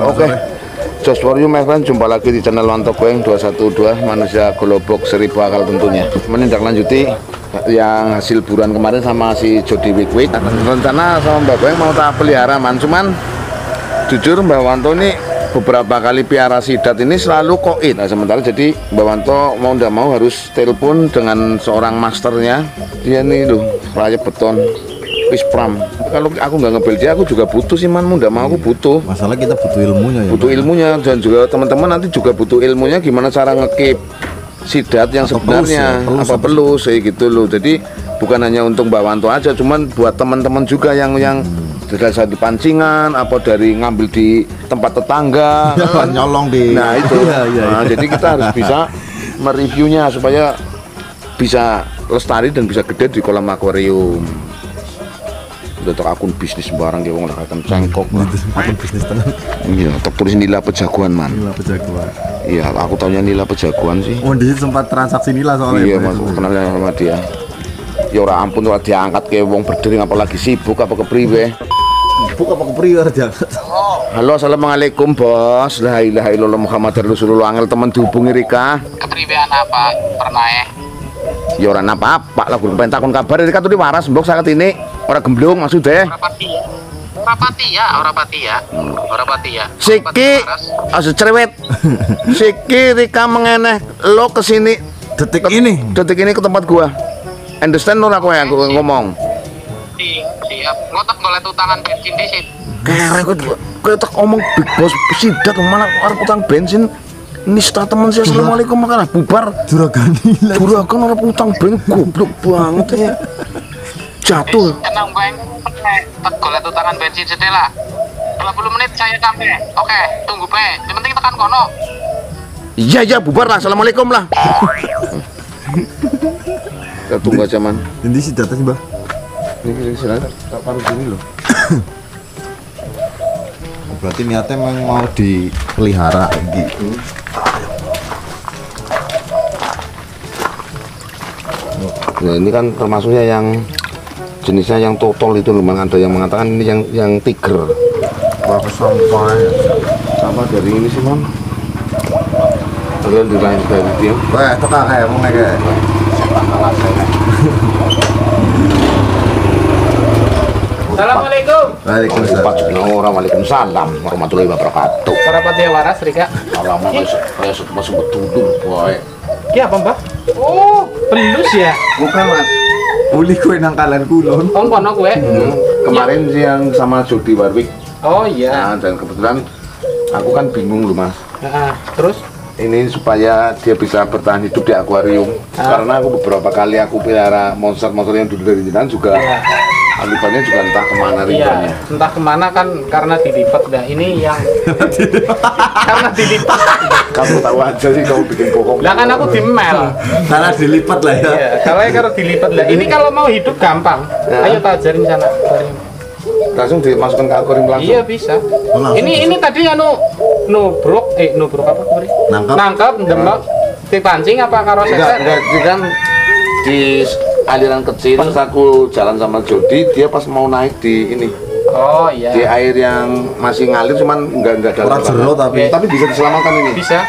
Oke. Just for you my friend, jumpa lagi di channel Wanto Goeng 212 manusia golobok 1000 akal tentunya. Menindaklanjuti yang hasil buruan kemarin sama si Jody Wik. Rencana sama Mbak Goeng mau tak pelihara man, cuman jujur Mbak Wanto ini beberapa kali piara sidat ini selalu koit. Nah, sementara jadi Mbak Wanto mau tidak mau harus telepon dengan seorang masternya. Dia nih loh, rayap beton Pram. Kalau aku nggak ngebel dia, aku juga butuh sih man, mau nggak mau aku butuh. Masalah kita butuh ilmunya ya. Butuh ilmunya dan juga teman-teman nanti juga butuh ilmunya gimana cara ngekip sidat yang sebenarnya apa pelus kayak gitu loh. Jadi bukan hanya untuk Mbak Wanto aja, cuman buat teman-teman juga yang dari di pancingan apa dari ngambil di tempat tetangga kan nyolong di. Nah itu. Nah, jadi kita harus bisa mereviewnya supaya bisa lestari dan bisa gede di kolam akuarium. Udah tak akun bisnis barang kayak wong akan cengkok akun bisnis tenan. Iya, tak tulis nila pejagoan man. Nila pejagoan. Iya, aku taunya nila pejagoan sih. Oh, di situ sempat transaksi nila soalnya. Iya, mas, kenalnya sama dia. Ya ora ampun ora diangkat kayak wong berdering apalagi sibuk apa kepriwe. Sibuk apa kepriwe diangkat. Halo, assalamualaikum bos. La ilaha illallah Muhammadar Rasulullah. Angel teman dihubungi Rika. Kepriwean apa? Pernah Ya ora apa-apa lah guru pentakon kabar Rika tuh di waras mbok saat ini. Ora gemblung maksudnya. Rapati ya. Siki aja cerewet. Siki Rika mengeneh lo kesini Detik ini ke tempat gua. Understand ora kowe aku ngomong. Siap. Ngotot golek utangan bensin disit. Kere kowe tak omong big boss sidat malah arep utang bensin. Nista teman saya assalamualaikum makan bubar. juragan arep utang bensin goblok banget ya. Jatuh. Tenang bang. Tak golek utangan bensin sedela. 20 menit saya sampai. Oke, tunggu pe. Yang penting tekan kono. Iya bubar lah assalamualaikum lah. Kita tunggu aja man. ini si data sih mbak. Ini silakan paruh sini loh. Berarti niatnya memang mau dipelihara gitu. Nah ini kan termasuknya yang jenisnya yang total itu memang ada yang mengatakan ini yang tiger. Berapa sampai? Sama dari ini sih man. Kalian di lain dari dia. Wah, tetap kayak mau kayak. Assalamualaikum. Waalaikumsalam warahmatullahi wabarakatuh. Rapati ya waras Rika. Alamak kayak masuk betudur boy. Ki apa mbak? Oh, pelus ya. Bukan mas. Uli kue nangkalan kulon. Oh, kono kue. Kemarin sih yang sama Jody Warwick. Oh iya. Nah, dan kebetulan aku kan bingung loh mas. Nah, terus? Ini supaya dia bisa bertahan hidup di akuarium. Karena aku beberapa kali aku pelihara monster-monster yang dulu dari jenengan juga. Alipannya juga entah kemana ribanya. Iya, entah kemana kan karena dilipat. Nah ini yang karena dilipat. Kamu tahu aja sih kamu bikin bohong. Lah kan aku dimel. Karena dilipat lah ya. Iya, kalau dilipat lah. Ini kalau mau hidup gampang. Ayo tak ajarin sana. Langsung dimasukkan ke akuarium langsung. Iya bisa. Ini tadi nubruk apa kemarin? Nangkap, demek, dipancing apa karo seset? Enggak, kan di aliran kecil terus aku jalan sama Jody, dia pas mau naik di ini. Oh iya. Di air yang masih ngalir cuman enggak dalam. Kurang jernih tapi bisa diselamatkan ini. Bisa.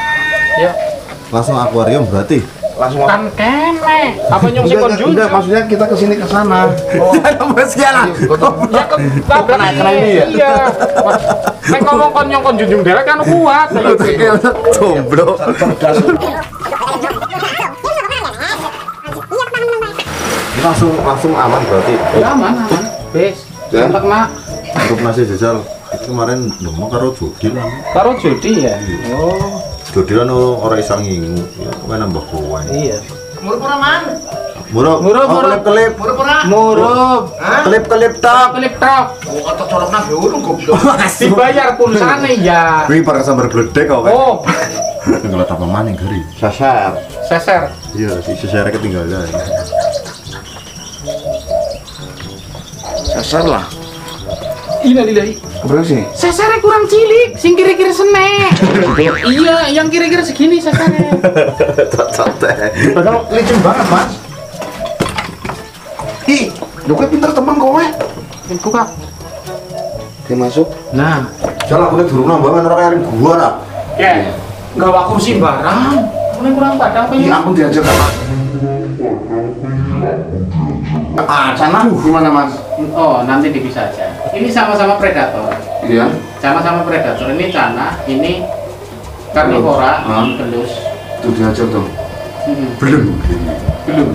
Ya. Langsung akuarium berarti. Langsung kan kene. Apa nyong si konjunjung? Enggak, maksudnya kita kesini ke sana. Oh, ya ya ke tabrak ini ya. Iya. Nek ngomong kon nyong konjunjung derek kan kuat. Jomblo. Langsung aman berarti. Ya aman. Wis. Sampai mak. Untuk nasi jajal itu kemarin nemu karo Jody lah. Karo Jody ya. Oh. Jody kan orang isang ngingu. Ya, kowe nambah kowe. Iya. Murah man. Murup. Kelip. Murup. Kelip tak. Kelip tak. Oh, kata colokna beurung goblok. Dibayar pulsane ya. Kuwi para sambar gledek kok. Oh. Tinggal tambah maning gari. Seser. Iya, si sesere ketinggalan. Sasar lah. Innalillahi. Berapa sih? Sesarnya kurang cilik, sing kira-kira senek. Iya, yang kira-kira segini sesarnya. Santai. Padahal licin banget, Mas. Ih, lu kan pinter teman kowe. Buka. Dia masuk. Nah, Jalan aku durung nambangan ora kaya gua lah. Ya, gawa kursi barang. Ini kurang padang apa Iya, aku diajak apa? Sana gimana Mas? Oh, nanti dipisah aja. Ini sama-sama predator. Iya. Sama-sama predator. Ini cana, ini karnivora, ini pelus. Tuh diajak tuh. Belum. Belum.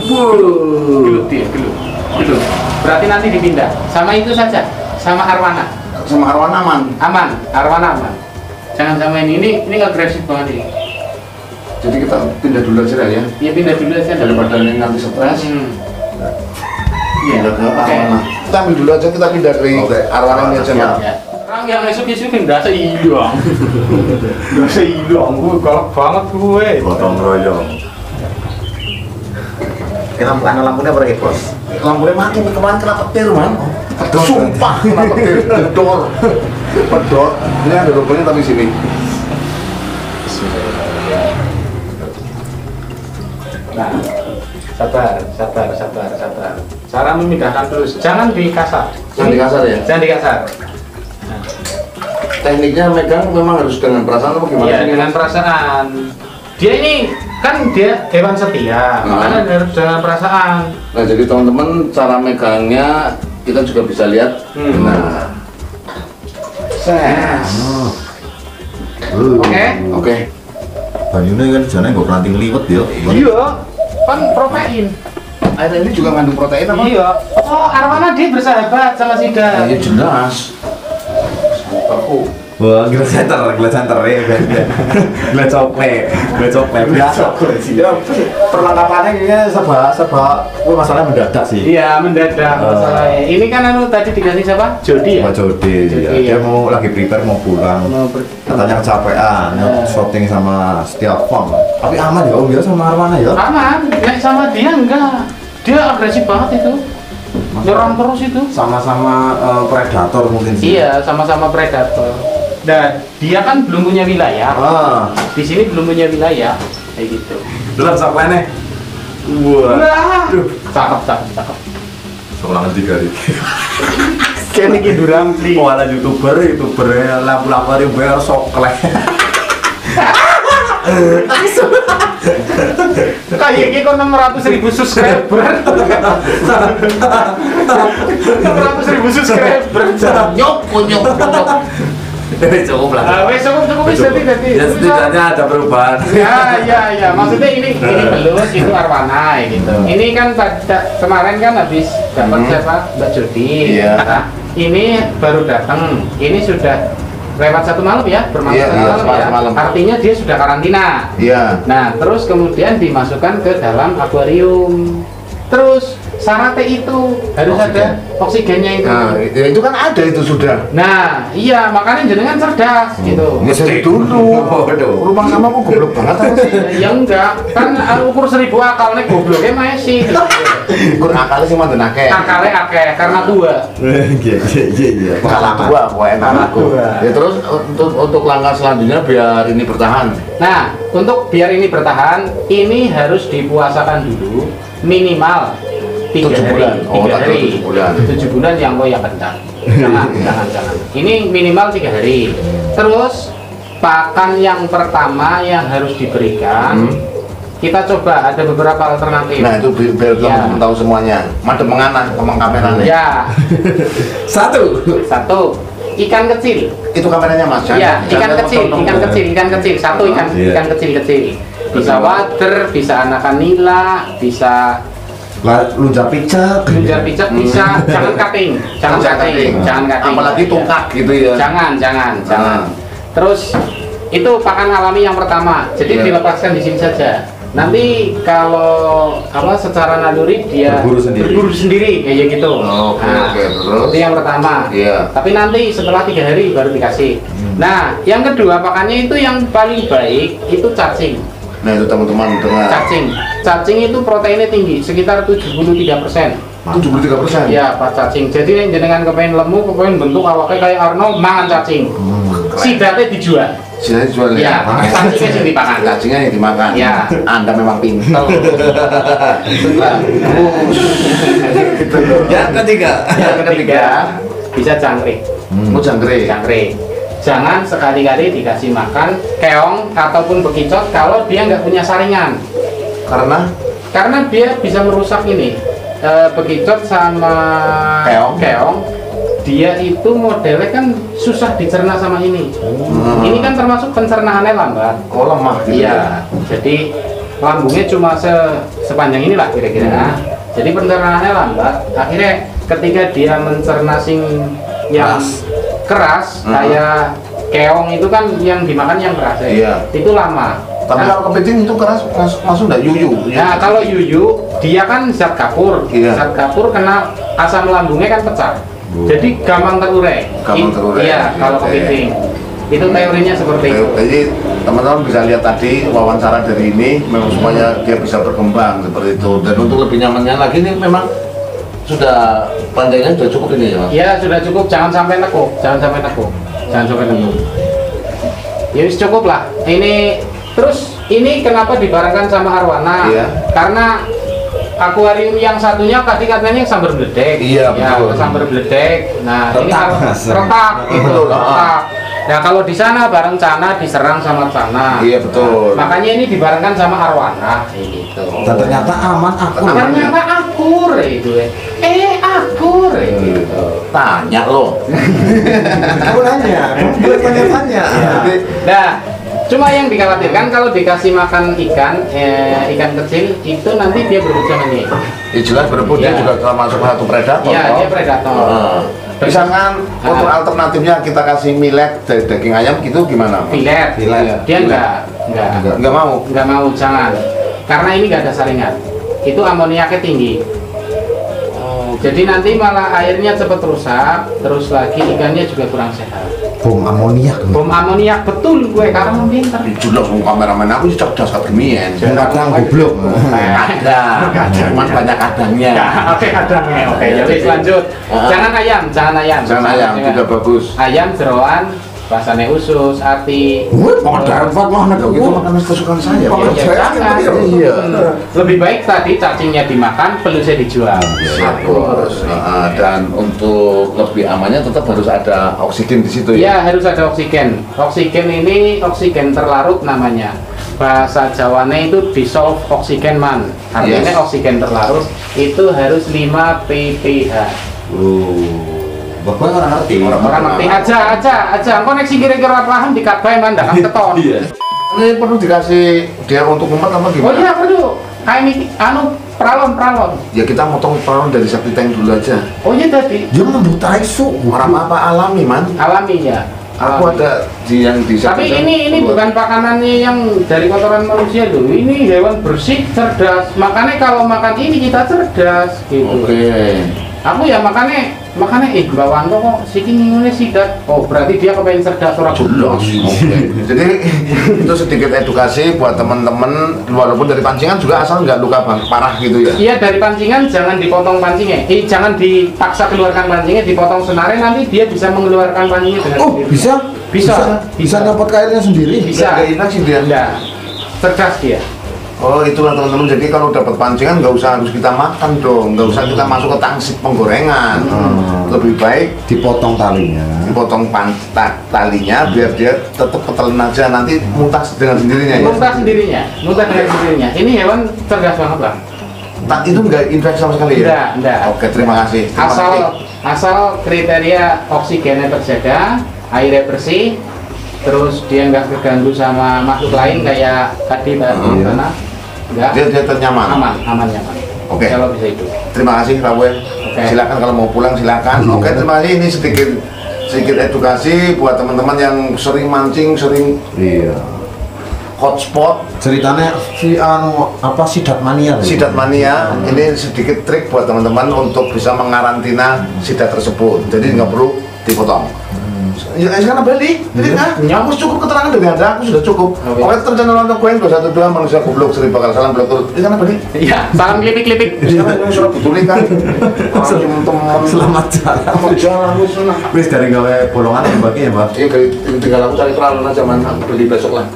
Belum. Berarti nanti dipindah. Sama itu saja. Sama arwana. Sama Arwan aman. Aman. Arwana aman. Jangan sama ini agresif banget ini. Jadi kita pindah dulu aja ya. Ya pindah dulu aja. Daripada ini nanti stres. Iya. Pindah ke Arwana. Kita ambil dulu aja, kita pindah ke Arwana ini aja Mas. Ya. Orang yang esok-esok nggak hilang. Nggak hilang. Gue galak banget gue. Gotong royong. Kita lampunya berapa bos? Lampunya mati, kemarin kena petir man. Sumpah kena petir, pedor. Ini ada logonya tapi sini. Nah, sabar. Cara memindahkan terus, jangan dikasar. Jangan dikasar ya? Jangan dikasar. Tekniknya megang memang harus dengan perasaan apa gimana? Iya, dengan perasaan. Dia ini kan dia hewan setia, makanya harus dengan perasaan. Nah, jadi teman-teman cara megangnya kita juga bisa lihat. Nah, Oke. Banyune kan jane nggo ranting liwet ya. Iya, kan protein. Air ini juga mengandung protein apa? Iya. Oh, arwana dia bersahabat sama Sida. Ya jelas. Wah, gila center ya kan. Gila coklat biasa. Ya, perlengkapannya kayaknya serba masalahnya mendadak sih. Iya, mendadak masalahnya. Ini kan tadi dikasih siapa? Jody ya? Pak Jody, ya. Dia mau lagi prepare mau pulang. Katanya kecapean, shooting sama setiap form. Tapi aman ya Om ya sama Arwana ya? Aman, nek sama dia enggak. Dia agresif banget itu. Nyerang terus itu. Sama-sama predator mungkin sih. Iya, sama-sama predator. Dan dia kan belum punya wilayah. Di sini belum punya wilayah, kayak gitu. Belum sampai. Wah. Cakep. Seorang tiga hari. Kayak ini durang pli. Wala youtuber lampu-lampu yang bayar sokle. Kayak ini kok 600.000 subscriber. 600.000 subscriber. Nyok. Cukup lah. Cukup bisa tadi. Ya setidaknya ada perubahan. Ya. Maksudnya ini pelus, itu arwana gitu. Ini kan kemarin kan habis dapat siapa? Mbak Jody. Iya. Nah, ini baru datang. Ini sudah lewat 1 malam ya, bermalam satu malam ya. Artinya dia sudah karantina. Iya. Nah, terus kemudian dimasukkan ke dalam akuarium. Terus syaratnya itu harus ada oksigennya itu. Nah, itu kan ada itu sudah. Nah, iya makanya jenengan cerdas gitu. Ya saya dulu. Rumah sama aku goblok banget apa sih? Ya enggak, kan ukur 1000 akalnya gobloknya masih. Ukur akalnya sih mantan akeh. Akalnya akeh karena tua. Iya. Pengalaman tua, karena aku. Ya terus untuk langkah selanjutnya biar ini bertahan. Nah, untuk biar ini bertahan, ini harus dipuasakan dulu minimal 3 hari. 7 bulan. 7 bulan yang ya kencang. Jangan. Ini minimal 3 hari. Terus pakan yang pertama yang harus diberikan, kita coba ada beberapa alternatif. Nah itu biar teman-teman tahu semuanya. Madem mengana ngomong kameranya. Ya. Satu. Ikan kecil. Itu kameranya Mas. Iya, ikan kecil. Satu ikan kecil. Bisa water, bisa anakan nila, bisa lunjar picak bisa. Jangan cutting. Apalagi tungkak gitu ya. Jangan. Terus itu pakan alami yang pertama. Jadi dilepaskan di sini saja. Nanti kalau secara naluri dia berburu sendiri kayak gitu. Oke, terus itu yang pertama. Iya. Tapi nanti setelah 3 hari baru dikasih. Nah, yang kedua pakannya itu yang paling baik itu cacing. Nah itu teman-teman dengar. Cacing itu proteinnya tinggi, sekitar 73%. 73%? Ya, Pak cacing. Jadi jenengan kepengen lemu, kepengen bentuk awaknya kayak Arno, mangan cacing. Sidatnya dijual. Sidatnya dijual ya? Cacingnya sih dimakan. Cacingnya yang dimakan? Ya. Anda memang pintar. Yang ketiga bisa jangkrik. Jangkrik. jangan sekali-kali dikasih makan keong ataupun bekicot kalau dia nggak punya saringan. Karena dia bisa merusak ini bekicot sama keong. Dia itu modelnya kan susah dicerna sama ini. Ini kan termasuk pencernaannya lambat. Oh, lemah gitu. Iya. Jadi lambungnya cuma sepanjang inilah kira-kira. Jadi pencernaannya lambat. Akhirnya ketika dia mencerna yang keras kayak keong itu kan yang dimakan yang keras ya. Iya. Itu lama. Tapi kalau kepiting itu keras langsung enggak yuyu. Nah, kalau yuyu dia kan zat kapur. Iya. Zat kapur kena asam lambungnya kan pecah. Jadi gampang terurai. Iya, kalau kepiting. Itu teorinya seperti itu. Jadi teman-teman bisa lihat tadi wawancara dari ini memang supaya dia bisa berkembang seperti itu. Dan untuk lebih nyamannya lagi ini memang sudah panjangnya sudah cukup ini ya, Mas? Ya sudah cukup, jangan sampai nekuk. Ya wis cukup lah. Ini terus ini kenapa dibarengkan sama arwana? Iya. Karena akuarium yang satunya tadi katanya sambar bledek. Iya, betul. Sambar bledek. Nah, ini retak gitu, Betul, retak. Nah, kalau di sana bareng cana diserang sama cana. Iya, betul. Nah, makanya ini dibarengkan sama arwana gitu. Dan ternyata aman akur. Ternyata akur itu ya. Akur gitu. Tanya loh. Aku nanya, gue tanya-tanya. Nah, cuma yang dikhawatirkan kalau dikasih makan ikan kecil itu nanti dia berebut sama ini. Ya jelas berebut dia Iya. juga termasuk satu predator. Iya, toh. dia predator. Misalkan untuk alternatifnya kita kasih millet dari daging ayam gitu gimana? Filet. Filet. Dia Enggak mau. nggak mau, jangan. Karena ini nggak ada saringan. Itu amoniaknya tinggi. Jadi nanti malah airnya cepat rusak, terus lagi ikannya juga kurang sehat. Bom amoniak. Bom amoniak betul gue karena pinter. Jujur loh kameramen aku sih cerdas kat gemian. Kadang goblok. Ada, cuman banyak kadangnya. Oke, kadangnya. Oke, jadi lanjut. Jangan ayam. Jangan ayam, tidak bagus. Ayam jeroan, rasanya usus, hati. Makan darat mah Kalau gitu makan kesukaan saya. Iya, Pak. jangan. Iya. Lebih baik tadi cacingnya dimakan, pelusnya dijual. Bagus. Dan untuk lebih amannya tetap harus ada oksigen di situ ya. Iya, harus ada oksigen. Oksigen ini oksigen terlarut namanya. Bahasa Jawanya itu dissolve oksigen man. Artinya Yes. oksigen terlarut itu harus 5 pph. Bapak orang ngerti. Orang ngerti aja. Koneksi kira-kira paham dikabai man, kan keton. Iya. Ini perlu dikasih dia untuk umat apa Oh gimana? iya perlu. Kayak ini pralon. Ya kita motong peron dari sapi tank dulu aja. Oh iya tadi Dia membutai su. Orang apa alami man? alami ya. Aku ada yang di Tapi sapi tank ini dulu. bukan pakanannya yang dari kotoran manusia loh. Ini hewan bersih, cerdas. Makanya kalau makan ini kita cerdas gitu. Oke. Aku ya makanya Mbak Wanto kok siki ngene sidat. Oh, berarti dia kepengen cerdas ora Jelas. goblok. Oke. Jadi itu sedikit edukasi buat teman-teman walaupun dari pancingan juga asal nggak luka parah gitu ya. Iya, dari pancingan jangan dipotong pancingnya. Jangan dipaksa keluarkan pancingnya, dipotong senarnya nanti dia bisa mengeluarkan pancingnya dengan Oh, sendiri. bisa. Bisa nyopot kailnya sendiri. Bisa. Nggak infeksi dia. Enggak. Cerdas dia. Oh itulah teman-teman, jadi kalau dapat pancingan nggak usah harus kita makan dong, nggak usah kita masuk ke tangsi penggorengan. Lebih baik Dipotong talinya. dipotong talinya biar dia tetap ketelan aja, nanti muntah dengan sendirinya ya. Muntah dengan sendirinya. Ini hewan cerdas banget lah. Itu nggak infeksi sama sekali ya? Enggak. Oke, terima kasih. Asal kriteria oksigennya terjaga, airnya bersih, terus dia nggak terganggu sama makhluk lain kayak tadi sana. Enggak. Dia ternyaman. Aman nyaman. Oke. Kalau bisa itu. Terima kasih Pak Boy. Oke. Silakan kalau mau pulang silakan. Oke, terima kasih. Ini sedikit edukasi buat teman-teman yang sering mancing, sering Iya. hotspot, Ceritanya sidat mania. sidat mania. Ini sedikit trik buat teman-teman untuk bisa mengarantina sidat tersebut. Jadi nggak perlu dipotong. Ya, sekarang balik. Jadi aku cukup keterangan dari Anda, aku sudah cukup. Oke. Oke, terjadi nonton koin 212 manusia goblok sering bakal salam blok turut. Ini karena balik. Iya, salam klipik-klipik. Sekarang ini sudah betul kan. Teman-teman Selamat jalan. selamat jalan wis nah. Wis dari gawe bolongan ya Mbak ya, Mbak. Iya, tinggal aku cari peralatan aja man, beli besok lah.